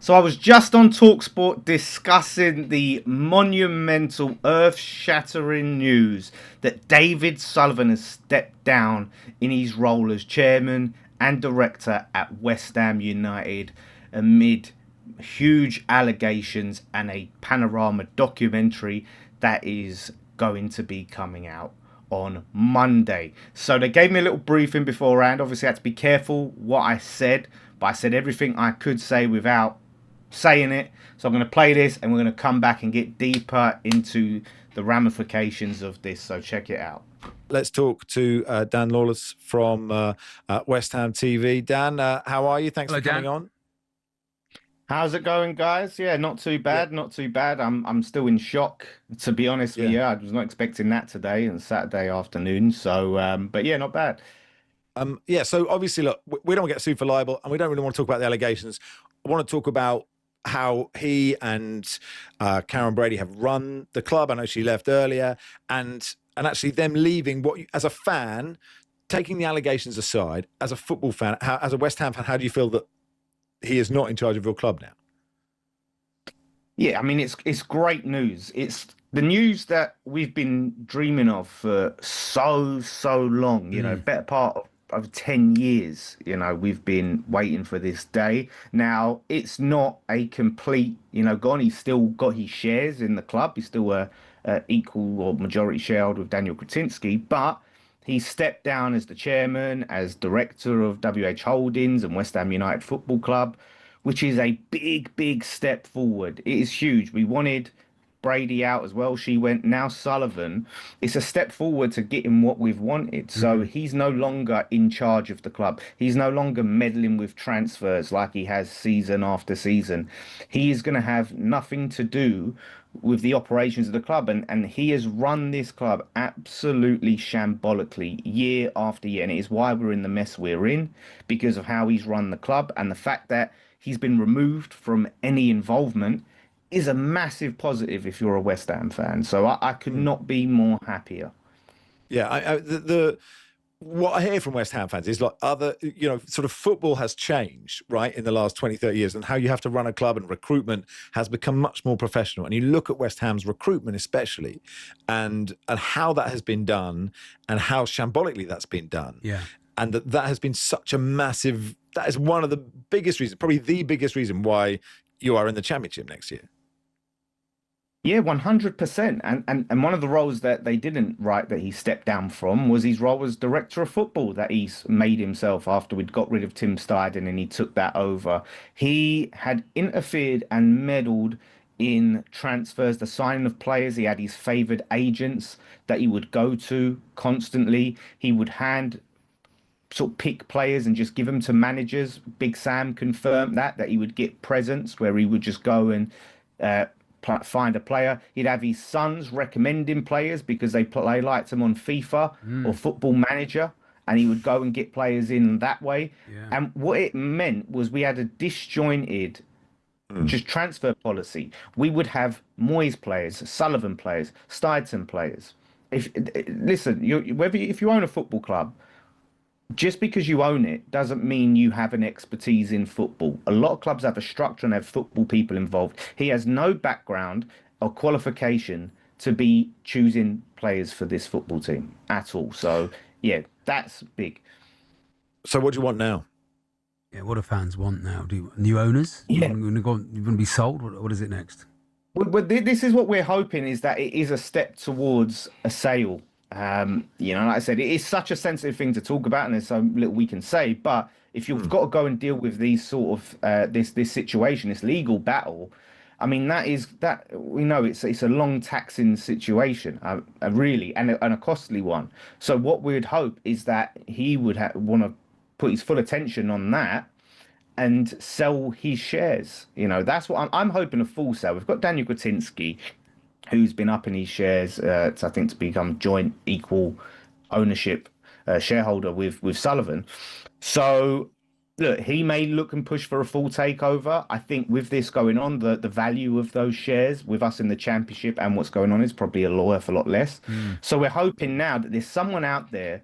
So I was just on Talksport discussing the monumental, earth-shattering news that David Sullivan has stepped down in his role as chairman and director at West Ham United amid huge allegations and a panorama documentary that is going to be coming out on Monday. So they gave me a little briefing beforehand. Obviously, I had to be careful what I said, but I said everything I could say without saying it. So I'm going to play this and we're going to come back and get deeper into the ramifications of this. So check it out. Let's talk to Dan Lawless from West Ham TV. Dan, how are you? Thanks Hello, for coming Dan. on. How's it going, guys? Yeah, not too bad, not too bad. I'm still in shock, to be honest with you. I was not expecting that today and Saturday afternoon. So, but yeah, not bad. So obviously, look, we don't want to get sued for libel, and we don't really want to talk about the allegations. I want to talk about how he and Karen Brady have run the club. I know she left earlier, and actually them leaving. As a fan, taking the allegations aside, as a football fan, as a West Ham fan, how do you feel that he is not in charge of your club now? Yeah, I mean it's great news. It's the news that we've been dreaming of for so long. You know, better part of 10 years. You know, we've been waiting for this day. Now it's not a complete, gone. He's still got his shares in the club. He's still a equal or majority shareholder with Daniel Kretinsky, but he stepped down as the chairman, as director of WH Holdings and West Ham United Football Club, which is a big step forward. It is huge. We wanted Brady out as well. She went. Now Sullivan. It's a step forward to get him what we've wanted. So he's no longer in charge of the club. He's no longer meddling with transfers like he has season after season. He is going to have nothing to do with the operations of the club, and he has run this club absolutely shambolically year after year, and it is why we're in the mess we're in, because of how he's run the club, and the fact that he's been removed from any involvement is a massive positive if you're a West Ham fan. So I could not be more happier. Yeah, what I hear from West Ham fans is like sort of football has changed, right, in the last 20, 30 years, and how you have to run a club, and recruitment has become much more professional. And you look at West Ham's recruitment especially, and how that has been done and how shambolically that's been done. Yeah. And that has been such a massive, that is one of the biggest reasons, probably the biggest reason why you are in the Championship next year. Yeah, 100%. And one of the roles that they didn't write that he stepped down from was his role as director of football that he's made himself after we'd got rid of Tim Steidten and he took that over. He had interfered and meddled in transfers, the signing of players. He had his favoured agents that he would go to constantly. He would sort of pick players and just give them to managers. Big Sam confirmed that he would get presents where he would just go and find a player. He'd have his sons recommending players because they liked them on FIFA or Football Manager, and he would go and get players in that way. Yeah. And what it meant was we had a disjointed just transfer policy. We would have Moyes players, Sullivan players, Steidten players. If you own a football club, just because you own it doesn't mean you have an expertise in football. A lot of clubs have a structure and have football people involved. He has no background or qualification to be choosing players for this football team at all. So, yeah, that's big. So what do you want now? Yeah, what do fans want now? New owners? Yeah. You want to be sold? What is it next? Well, this is what we're hoping, is that it is a step towards a sale. Like I said, it is such a sensitive thing to talk about, and there's so little we can say. But if you've got to go and deal with these sort of this situation, this legal battle, I mean, that we know it's a long taxing situation, really, and a costly one. So what we'd hope is that he would want to put his full attention on that and sell his shares. That's what I'm hoping, a full sale. We've got Daniel Kretinsky, who's been upping his shares to become joint equal ownership shareholder with Sullivan. So look, he may look and push for a full takeover. I think with this going on, the value of those shares with us in the Championship and what's going on is probably worth a lot less. So we're hoping now that there's someone out there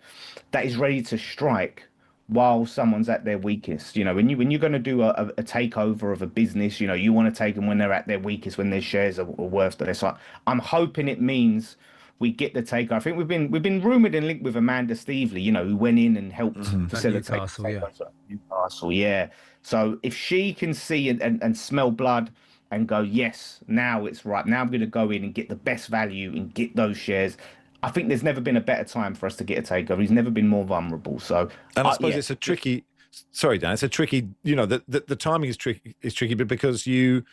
that is ready to strike while someone's at their weakest. When you're going to do a takeover of a business, you want to take them when they're at their weakest, when their shares are worth less. So I'm hoping it means we get the takeover. I think we've been rumored and linked with Amanda Stevely, who went in and helped At facilitate the Newcastle, yeah. takeover at Newcastle. Yeah. So if she can see and smell blood and go, yes, now it's right. Now I'm going to go in and get the best value and get those shares. I think there's never been a better time for us to get a takeover. He's never been more vulnerable. So, And I suppose yeah, it's a tricky. Sorry, Dan. It's a tricky. The timing is tricky, but because you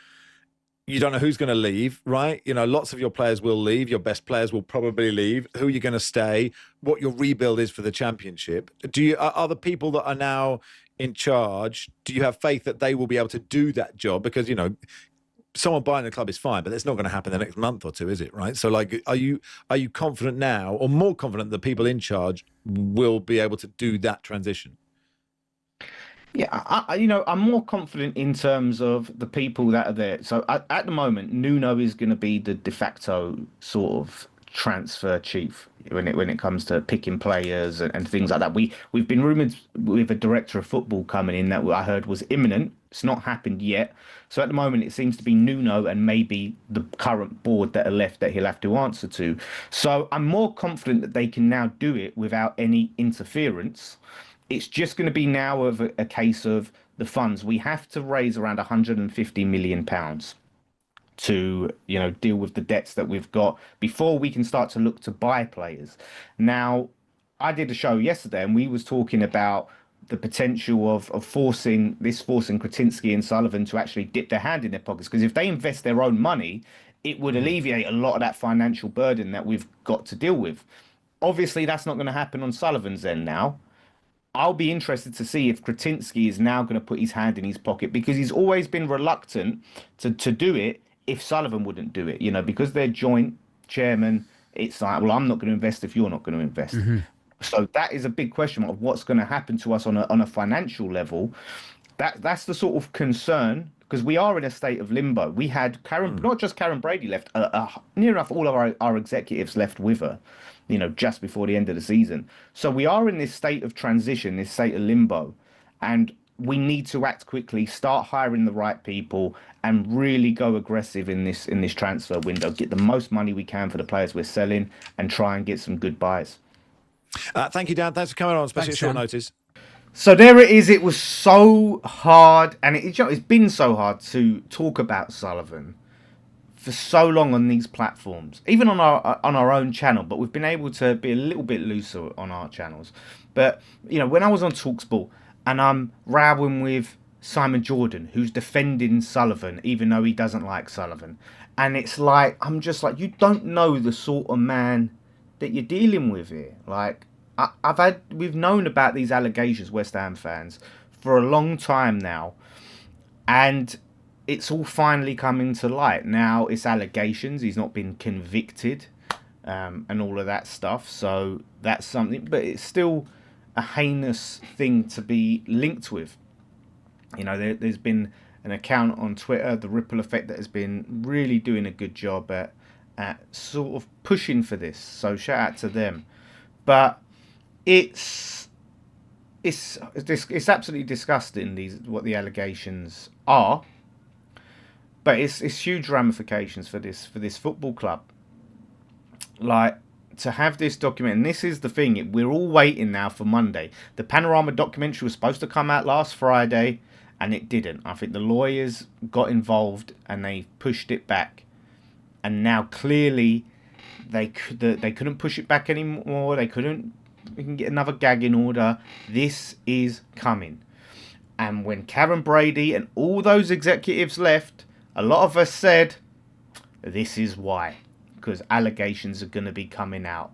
don't know who's going to leave, right? Lots of your players will leave. Your best players will probably leave. Who are you going to stay? What your rebuild is for the championship? Are the people that are now in charge? Do you have faith that they will be able to do that job? Because someone buying the club is fine, but that's not going to happen the next month or two, is it? Right. So, like, are you confident now, or more confident that people in charge will be able to do that transition? yeah, I'm more confident in terms of the people that are there. So at the moment, Nuno is going to be the de facto sort of transfer chief when it comes to picking players and things like that. We've been rumored with a director of football coming in that I heard was imminent. It's not happened yet. So at the moment, it seems to be Nuno and maybe the current board that are left that he'll have to answer to. So I'm more confident that they can now do it without any interference. It's just going to be now of a case of the funds. We have to raise around 150 million pounds to deal with the debts that we've got before we can start to look to buy players. Now, I did a show yesterday and we was talking about the potential of forcing Kretinsky and Sullivan to actually dip their hand in their pockets, because if they invest their own money, it would alleviate a lot of that financial burden that we've got to deal with. Obviously, that's not going to happen on Sullivan's end now. I'll be interested to see if Kretinsky is now going to put his hand in his pocket, because he's always been reluctant to do it if Sullivan wouldn't do it. Because they're joint chairman, it's like, well, I'm not going to invest if you're not going to invest. So that is a big question of what's going to happen to us on a financial level. That's the sort of concern, because we are in a state of limbo. We had not just Karen Brady left, near enough all of our executives left with her, just before the end of the season. So we are in this state of transition, this state of limbo, and we need to act quickly, start hiring the right people, and really go aggressive in this transfer window. Get the most money we can for the players we're selling, and try and get some good buys. Thank you, Dan. Thanks for coming on, especially at short Dan. notice. So there it is. It was so hard, and it's been so hard to talk about Sullivan for so long on these platforms, even on our own channel. But we've been able to be a little bit looser on our channels. But when I was on Talksport and I'm rowing with Simon Jordan, who's defending Sullivan, even though he doesn't like Sullivan, and it's like, I'm just like, you don't know the sort of man that you're dealing with here. Like, we've known about these allegations, West Ham fans, for a long time now, and it's all finally coming to light. Now it's allegations. He's not been convicted, and all of that stuff. So that's something, but it's still a heinous thing to be linked with. There's been an account on Twitter, the Ripple Effect, that has been really doing a good job at sort of pushing for this. So shout out to them. But it's absolutely disgusting, what the allegations are. But it's huge ramifications for this football club. Like, to have this document, and this is the thing, we're all waiting now for Monday. The Panorama documentary was supposed to come out last Friday, and it didn't. I think the lawyers got involved and they pushed it back. And now clearly they couldn't push it back anymore. We can get another gagging order. This is coming. And when Karen Brady and all those executives left, a lot of us said, this is why. Because allegations are going to be coming out.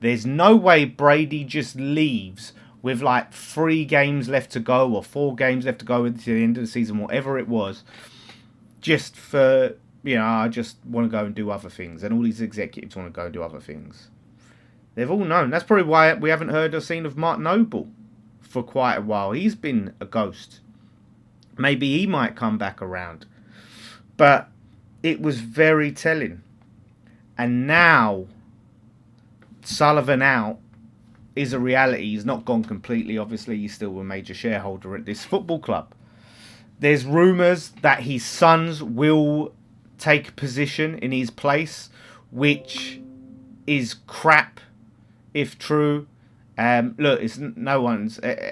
There's no way Brady just leaves with like 3 games left to go or 4 games left to go into the end of the season, whatever it was, just for, I just want to go and do other things. And all these executives want to go and do other things. They've all known. That's probably why we haven't heard or seen of Mark Noble for quite a while. He's been a ghost. Maybe he might come back around. But it was very telling. And now, Sullivan out, is a reality. He's not gone completely. Obviously, he's still a major shareholder at this football club. There's rumours that his sons will take position in his place, which is crap if true. Look, it's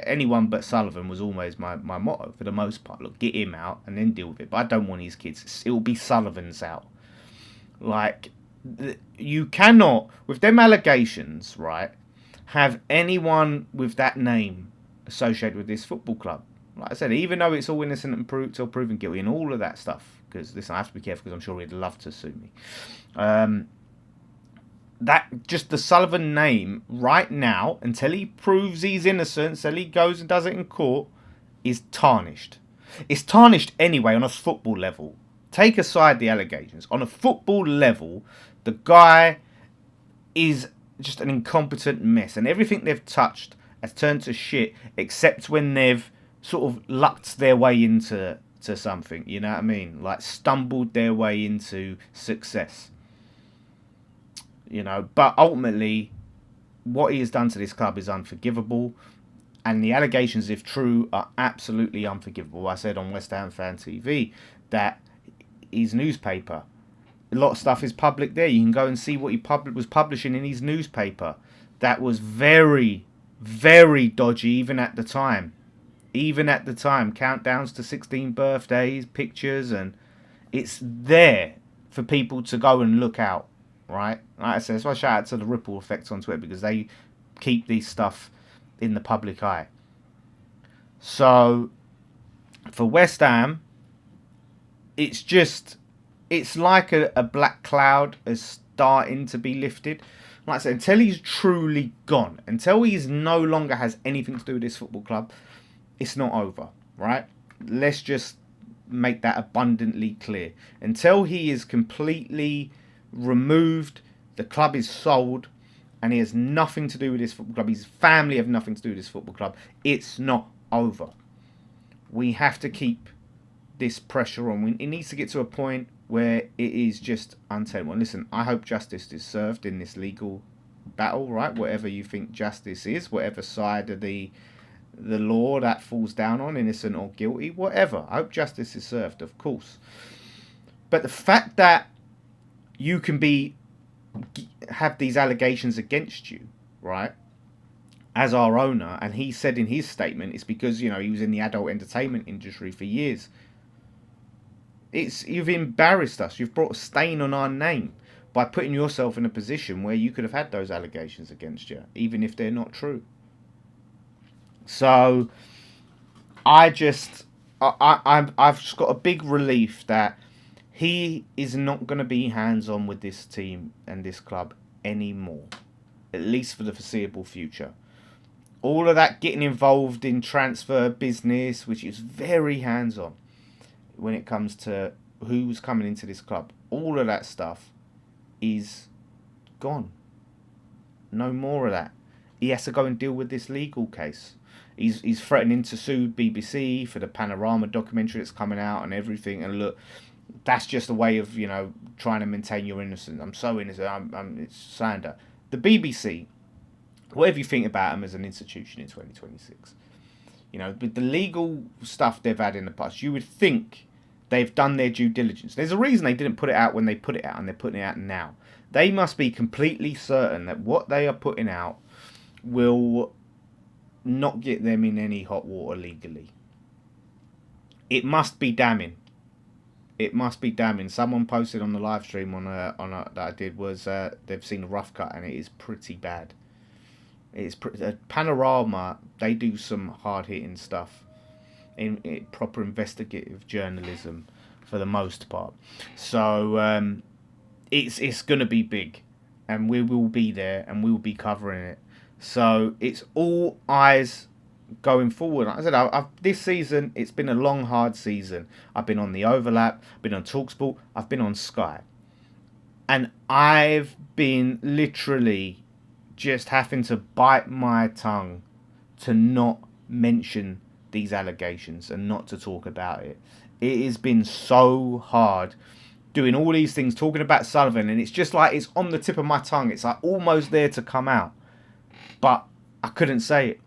anyone but Sullivan was always my motto for the most part. Look, get him out and then deal with it. But I don't want his kids. It will be Sullivan's out. Like, you cannot, with them allegations, right, have anyone with that name associated with this football club. Like I said, even though it's all innocent and proven guilty and all of that stuff, because listen, I have to be careful because I'm sure he'd love to sue me. That just the Sullivan name right now, until he proves he's innocent, until he goes and does it in court, is tarnished. It's tarnished anyway on a football level. Take aside the allegations. On a football level, the guy is just an incompetent mess, and everything they've touched has turned to shit, except when they've sort of lucked their way into something. You know what I mean? Like stumbled their way into success. You know, but ultimately, what he has done to this club is unforgivable, and the allegations, if true, are absolutely unforgivable. I said on West Ham Fan TV that his newspaper, a lot of stuff is public there. You can go and see what he was publishing in his newspaper. That was very, very dodgy, even at the time. Even at the time, countdowns to 16 birthdays, pictures, and it's there for people to go and look out. Right, like I said, that's why I shout out to the Ripple Effect on Twitter, because they keep these stuff in the public eye. So for West Ham, it's like a black cloud is starting to be lifted. Like I said, until he's truly gone, until he's no longer has anything to do with this football club, it's not over. Right? Let's just make that abundantly clear. Until he is completely removed, the club is sold, and he has nothing to do with this football club. His family have nothing to do with this football club. It's not over. We have to keep this pressure on. It needs to get to a point where it is just untenable. And listen, I hope justice is served in this legal battle, right? Whatever you think justice is, whatever side of the law that falls down on, innocent or guilty, whatever. I hope justice is served, of course. But the fact that you can have these allegations against you, right, as our owner, and he said in his statement it's because, you know, he was in the adult entertainment industry for years. You've embarrassed us. You've brought a stain on our name by putting yourself in a position where you could have had those allegations against you, even if they're not true. So I've just got a big relief that he is not going to be hands-on with this team and this club anymore, at least for the foreseeable future. All of that getting involved in transfer business, which is very hands-on when it comes to who's coming into this club, all of that stuff is gone. No more of that. He has to go and deal with this legal case. He's threatening to sue BBC for the Panorama documentary that's coming out and everything. And look, that's just a way of, you know, trying to maintain your innocence. I'm so innocent. It's slander. The BBC, whatever you think about them as an institution in 2026, you know, with the legal stuff they've had in the past, you would think they've done their due diligence. There's a reason they didn't put it out when they put it out, and they're putting it out now. They must be completely certain that what they are putting out will not get them in any hot water legally. It must be damning. It must be damning. Someone posted on the live stream that I did was they've seen a rough cut, and it is pretty bad. It's Panorama. They do some hard hitting stuff in proper investigative journalism for the most part. So it's going to be big, and we will be there, and we will be covering it. So it's all eyes going forward. Like I said, this season, it's been a long, hard season. I've been on the Overlap, been on TalkSport, I've been on Sky. And I've been literally just having to bite my tongue to not mention these allegations and not to talk about it. It has been so hard doing all these things, talking about Sullivan, and it's just like it's on the tip of my tongue. It's like almost there to come out. But I couldn't say it,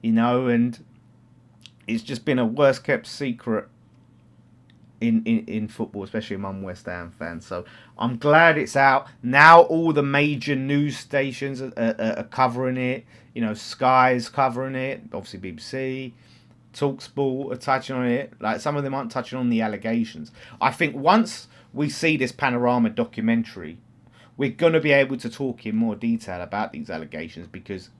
and it's just been a worst kept secret in football, especially among West Ham fans. So I'm glad it's out now. All the major news stations are covering it. Sky's covering it, obviously BBC, Talksport are touching on it. Like, some of them aren't touching on the allegations. I think once we see this Panorama documentary, we're going to be able to talk in more detail about these allegations, because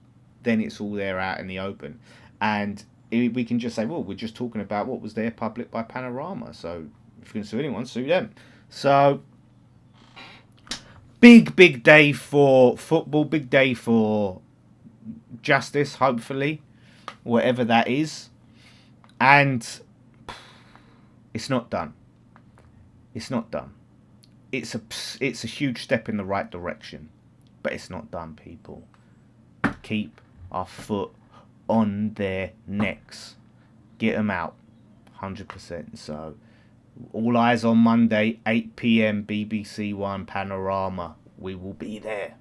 then it's all there out in the open. And we can just say, well, we're just talking about what was there public by Panorama. So if you can sue anyone, sue them. So big day for football, big day for justice, hopefully, whatever that is. And it's not done. It's not done. It's a huge step in the right direction, but it's not done, people. Keep our foot on their necks. Get them out, 100%. So, all eyes on Monday, 8 p.m. BBC One Panorama. We will be there.